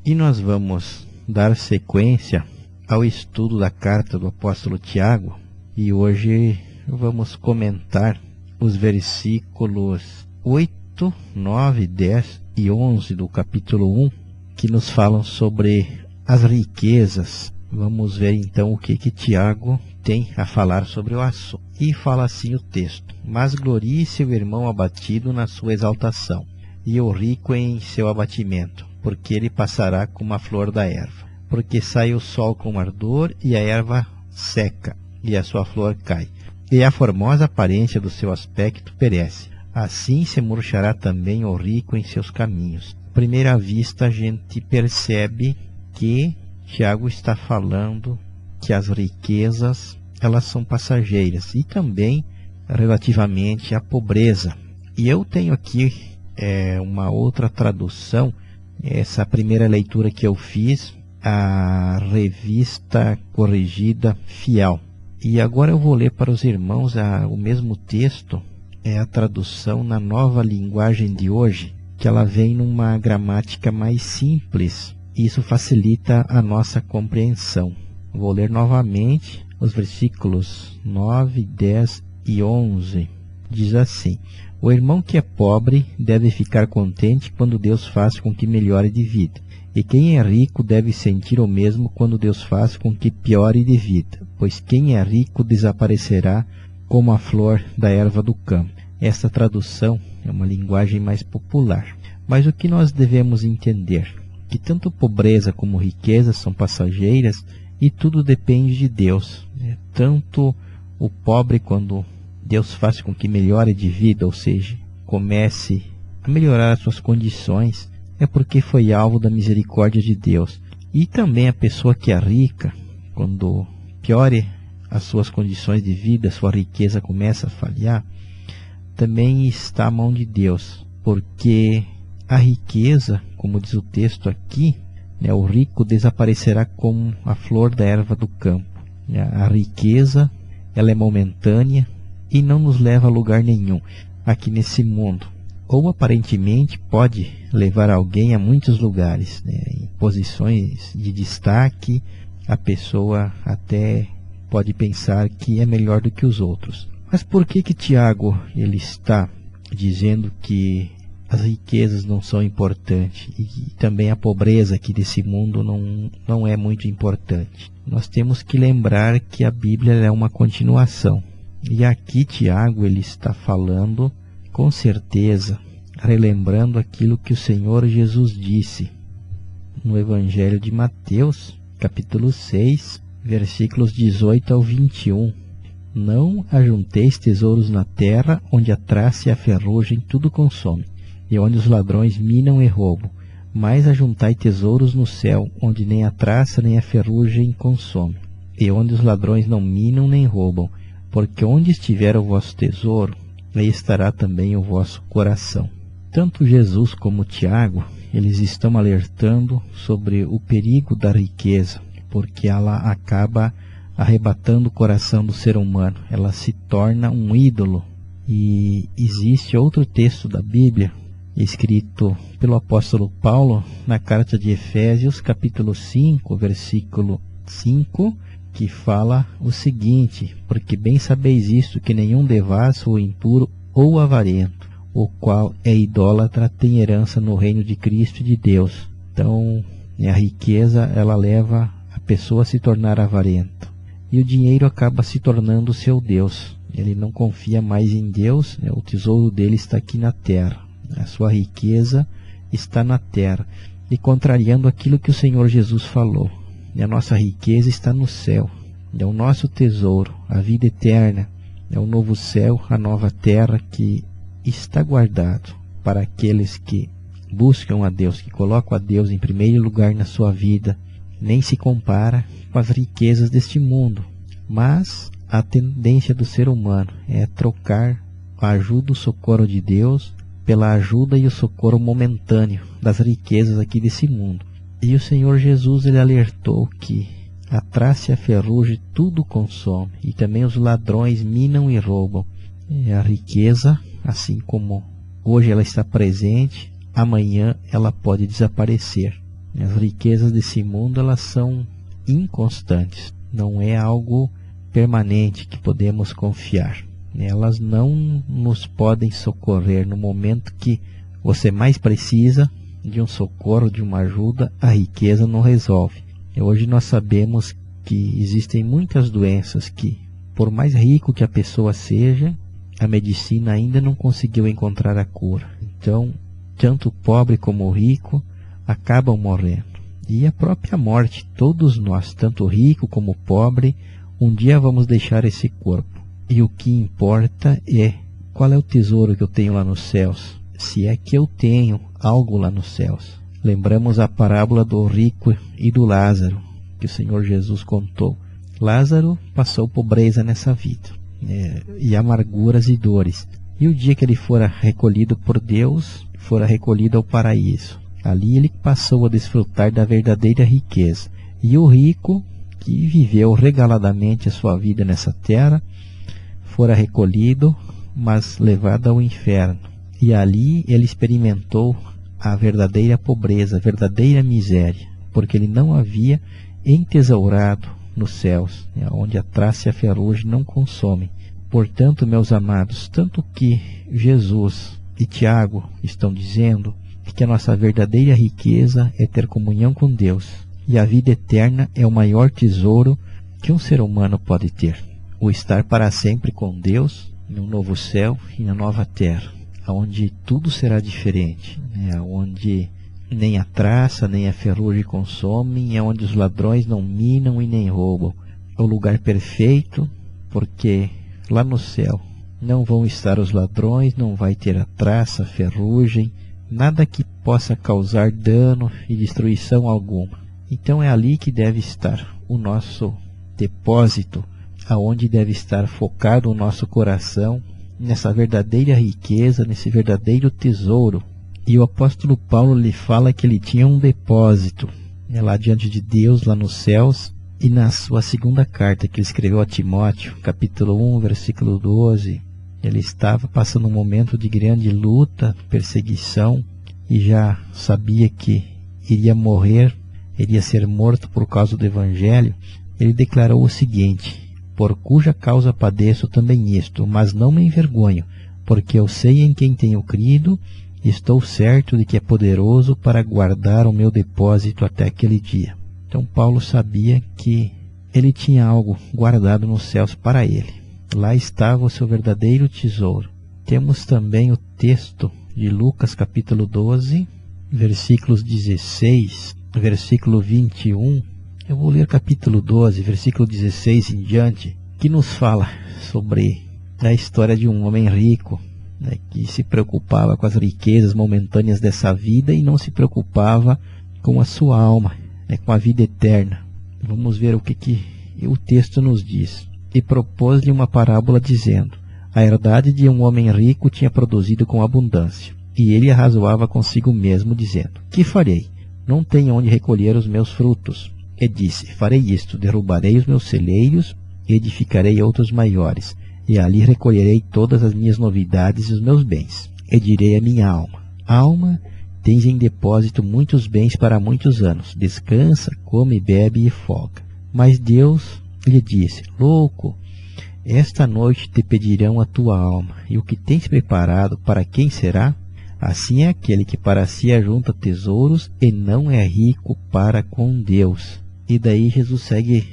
E nós vamos dar sequência ao estudo da carta do apóstolo Tiago, e hoje vamos comentar os versículos 8, 9, 10 e 11 do capítulo 1, que nos falam sobre as riquezas. Vamos ver então o que Tiago tem a falar sobre o assunto. E fala assim o texto: mas glorie seu irmão abatido na sua exaltação, e o rico em seu abatimento, porque ele passará como a flor da erva. Porque sai o sol com ardor, e a erva seca, e a sua flor cai, e a formosa aparência do seu aspecto perece. Assim se murchará também o rico em seus caminhos. À primeira vista a gente percebe que Tiago está falando que as riquezas, elas são passageiras, e também relativamente à pobreza. E eu tenho aqui uma outra tradução, essa primeira leitura que eu fiz, a Revista Corrigida Fiel. E agora eu vou ler para os irmãos o mesmo texto, é a tradução na Nova Linguagem de hoje, que ela vem numa gramática mais simples. Isso facilita a nossa compreensão. Vou ler novamente os versículos 9, 10 e 11. Diz assim: o irmão que é pobre deve ficar contente quando Deus faz com que melhore de vida. E quem é rico deve sentir o mesmo quando Deus faz com que piore de vida, pois quem é rico desaparecerá como a flor da erva do campo. Esta tradução é uma linguagem mais popular. Mas o que nós devemos entender? Que tanto pobreza como riqueza são passageiras e tudo depende de Deus. Tanto o pobre, quando Deus faz com que melhore de vida, ou seja, comece a melhorar as suas condições, é porque foi alvo da misericórdia de Deus. E também a pessoa que é rica, quando piore as suas condições de vida, sua riqueza começa a falhar, também está à mão de Deus, porque a riqueza, como diz o texto aqui, o rico desaparecerá como a flor da erva do campo. A riqueza, ela é momentânea e não nos leva a lugar nenhum aqui nesse mundo. Ou aparentemente pode levar alguém a muitos lugares, em posições de destaque. A pessoa até pode pensar que é melhor do que os outros. Mas por que Tiago ele está dizendo que as riquezas não são importantes e também a pobreza aqui desse mundo não é muito importante? Nós temos que lembrar que a Bíblia é uma continuação. E aqui Tiago ele está falando, com certeza, relembrando aquilo que o Senhor Jesus disse no Evangelho de Mateus, capítulo 6, versículos 18 ao 21. Não ajunteis tesouros na terra, onde a traça e a ferrugem tudo consome, e onde os ladrões minam e roubam. Mas ajuntai tesouros no céu, onde nem a traça nem a ferrugem consome, e onde os ladrões não minam nem roubam. Porque onde estiver o vosso tesouro, aí estará também o vosso coração. Tanto Jesus como Tiago, eles estão alertando sobre o perigo da riqueza, porque ela acaba arrebatando o coração do ser humano. Ela se torna um ídolo. E existe outro texto da Bíblia, escrito pelo apóstolo Paulo, na carta de Efésios, capítulo 5, versículo 5, que fala o seguinte: porque bem sabeis isto, que nenhum devasso ou impuro ou avarento, o qual é idólatra, tem herança no reino de Cristo e de Deus. Então, a riqueza, ela leva a pessoa a se tornar avarento. E o dinheiro acaba se tornando seu Deus. Ele não confia mais em Deus, o tesouro dele está aqui na terra. A sua riqueza está na terra. E contrariando aquilo que o Senhor Jesus falou, e a nossa riqueza está no céu. É o nosso tesouro, a vida eterna. É o novo céu, a nova terra que está guardado para aqueles que buscam a Deus, que colocam a Deus em primeiro lugar na sua vida. Nem se compara com as riquezas deste mundo. Mas a tendência do ser humano é trocar a ajuda e o socorro de Deus pela ajuda e o socorro momentâneo das riquezas aqui desse mundo. E o Senhor Jesus ele alertou que a traça e a ferrugem tudo consome, e também os ladrões minam e roubam. E a riqueza, assim como hoje ela está presente, amanhã ela pode desaparecer. As riquezas desse mundo, elas são inconstantes, não é algo permanente que podemos confiar. Elas não nos podem socorrer no momento que você mais precisa de um socorro, de uma ajuda. A riqueza não resolve. Hoje nós sabemos que existem muitas doenças que, por mais rico que a pessoa seja, a medicina ainda não conseguiu encontrar a cura. Então, tanto o pobre como o rico acabam morrendo. E a própria morte, todos nós, tanto o rico como o pobre, um dia vamos deixar esse corpo. E o que importa é qual é o tesouro que eu tenho lá nos céus, se é que eu tenho algo lá nos céus. Lembramos a parábola do rico e do Lázaro, que o Senhor Jesus contou. Lázaro passou pobreza nessa vida, e amarguras e dores. E o dia que ele fora recolhido por Deus, fora recolhido ao paraíso. Ali ele passou a desfrutar da verdadeira riqueza. E o rico, que viveu regaladamente a sua vida nessa terra, fora recolhido, mas levado ao inferno. E ali ele experimentou a verdadeira pobreza, a verdadeira miséria, porque ele não havia entesourado nos céus, onde a traça e a ferrugem não consomem. Portanto, meus amados, tanto que Jesus e Tiago estão dizendo que a nossa verdadeira riqueza é ter comunhão com Deus, e a vida eterna é o maior tesouro que um ser humano pode ter. O estar para sempre com Deus, no novo céu e na nova terra, onde tudo será diferente, onde nem a traça, nem a ferrugem consomem, onde os ladrões não minam e nem roubam. É o lugar perfeito, porque lá no céu não vão estar os ladrões, não vai ter a traça, a ferrugem, nada que possa causar dano e destruição alguma. Então é ali que deve estar o nosso depósito, aonde deve estar focado o nosso coração, nessa verdadeira riqueza, nesse verdadeiro tesouro. E o apóstolo Paulo lhe fala que ele tinha um depósito lá diante de Deus, lá nos céus. E na sua segunda carta que ele escreveu a Timóteo, capítulo 1, versículo 12, ele estava passando um momento de grande luta, perseguição, e já sabia que iria morrer, iria ser morto por causa do Evangelho. Ele declarou o seguinte: por cuja causa padeço também isto, mas não me envergonho, porque eu sei em quem tenho crido, e estou certo de que é poderoso para guardar o meu depósito até aquele dia. Então Paulo sabia que ele tinha algo guardado nos céus para ele. Lá estava o seu verdadeiro tesouro. Temos também o texto de Lucas capítulo 12, versículos 16, versículo 21. Eu vou ler capítulo 12, versículo 16 em diante, que nos fala sobre a história de um homem rico, que se preocupava com as riquezas momentâneas dessa vida e não se preocupava com a sua alma, com a vida eterna. Vamos ver o que o texto nos diz. E propôs-lhe uma parábola dizendo: a herdade de um homem rico tinha produzido com abundância, e ele arrazoava consigo mesmo, dizendo: que farei? Não tenho onde recolher os meus frutos. E disse: farei isto, derrubarei os meus celeiros, e edificarei outros maiores, e ali recolherei todas as minhas novidades e os meus bens. E direi à minha alma: alma, tens em depósito muitos bens para muitos anos, descansa, come, bebe e folga. Mas Deus lhe disse: louco, esta noite te pedirão a tua alma, e o que tens preparado, para quem será? Assim é aquele que para si ajunta tesouros e não é rico para com Deus. E daí Jesus segue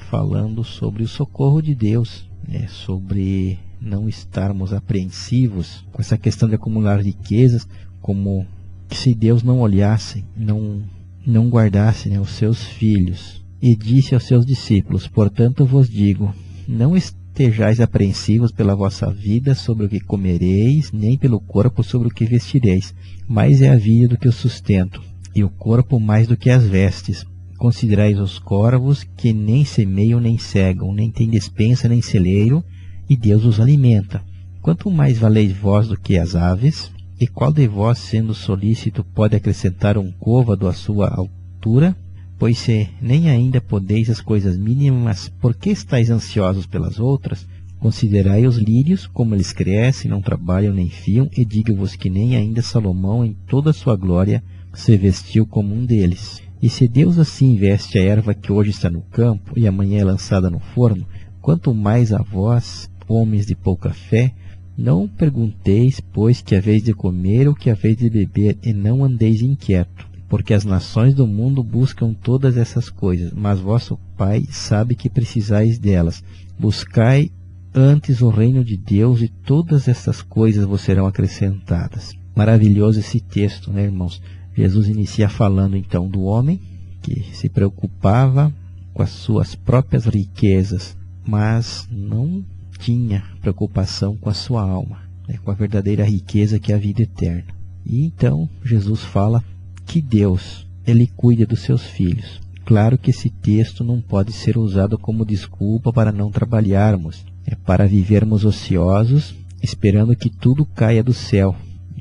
falando sobre o socorro de Deus, sobre não estarmos apreensivos com essa questão de acumular riquezas, como se Deus não olhasse, não guardasse os seus filhos. E disse aos seus discípulos: portanto vos digo, não estejais apreensivos pela vossa vida sobre o que comereis, nem pelo corpo sobre o que vestireis. Mais é a vida do que o sustento, e o corpo mais do que as vestes. Considerais os corvos, que nem semeiam nem cegam, nem têm despensa nem celeiro, e Deus os alimenta. Quanto mais valeis vós do que as aves? E qual de vós, sendo solícito, pode acrescentar um côvado à sua altura? Pois se nem ainda podeis as coisas mínimas, por que estáis ansiosos pelas outras? Considerai os lírios, como eles crescem, não trabalham nem fiam, e digo-vos que nem ainda Salomão, em toda a sua glória, se vestiu como um deles. E se Deus assim veste a erva que hoje está no campo e amanhã é lançada no forno, quanto mais a vós, homens de pouca fé, não pergunteis, pois, que haveis de comer ou que haveis de beber, e não andeis inquieto, porque as nações do mundo buscam todas essas coisas, mas vosso Pai sabe que precisais delas. Buscai antes o reino de Deus, e todas essas coisas vos serão acrescentadas. Maravilhoso esse texto, né, irmãos? Jesus inicia falando então do homem que se preocupava com as suas próprias riquezas, mas não tinha preocupação com a sua alma, né, com a verdadeira riqueza que é a vida eterna. E então Jesus fala que Deus, Ele cuida dos seus filhos. Claro que esse texto não pode ser usado como desculpa para não trabalharmos, para vivermos ociosos, esperando que tudo caia do céu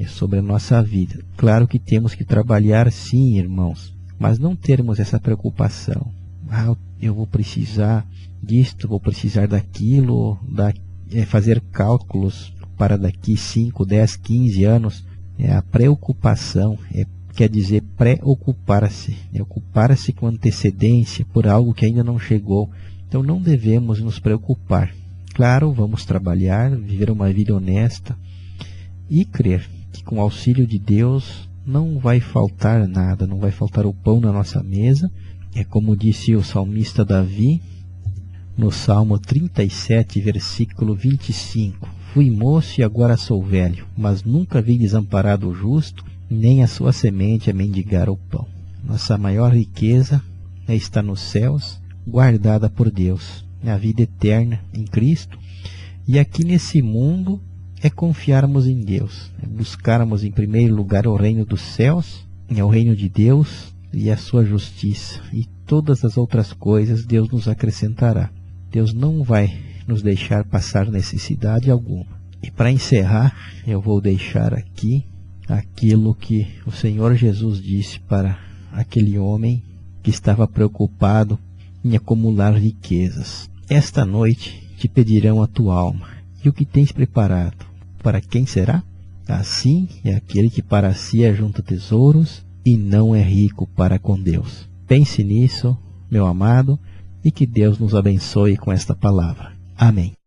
sobre a nossa vida. Claro que temos que trabalhar sim, irmãos, mas não termos essa preocupação. Eu vou precisar disto, vou precisar daquilo, fazer cálculos para daqui 5, 10, 15 anos. A preocupação quer dizer preocupar-se, ocupar-se com antecedência por algo que ainda não chegou. Então não devemos nos preocupar. Claro, vamos trabalhar, viver uma vida honesta e crer que com o auxílio de Deus não vai faltar nada, não vai faltar o pão na nossa mesa. É como disse o salmista Davi no Salmo 37, versículo 25. Fui moço e agora sou velho, mas nunca vi desamparado o justo, nem a sua semente a mendigar o pão. Nossa maior riqueza está nos céus, guardada por Deus, a vida eterna em Cristo. E aqui nesse mundo é confiarmos em Deus, é buscarmos em primeiro lugar o reino dos céus, o reino de Deus e a sua justiça, e todas as outras coisas Deus nos acrescentará. Deus não vai nos deixar passar necessidade alguma. E para encerrar, eu vou deixar aqui aquilo que o Senhor Jesus disse para aquele homem que estava preocupado em acumular riquezas. Esta noite te pedirão a tua alma, e o que tens preparado? Para quem será? Assim é aquele que para si ajunta tesouros e não é rico para com Deus. Pense nisso, meu amado, e que Deus nos abençoe com esta palavra. Amém.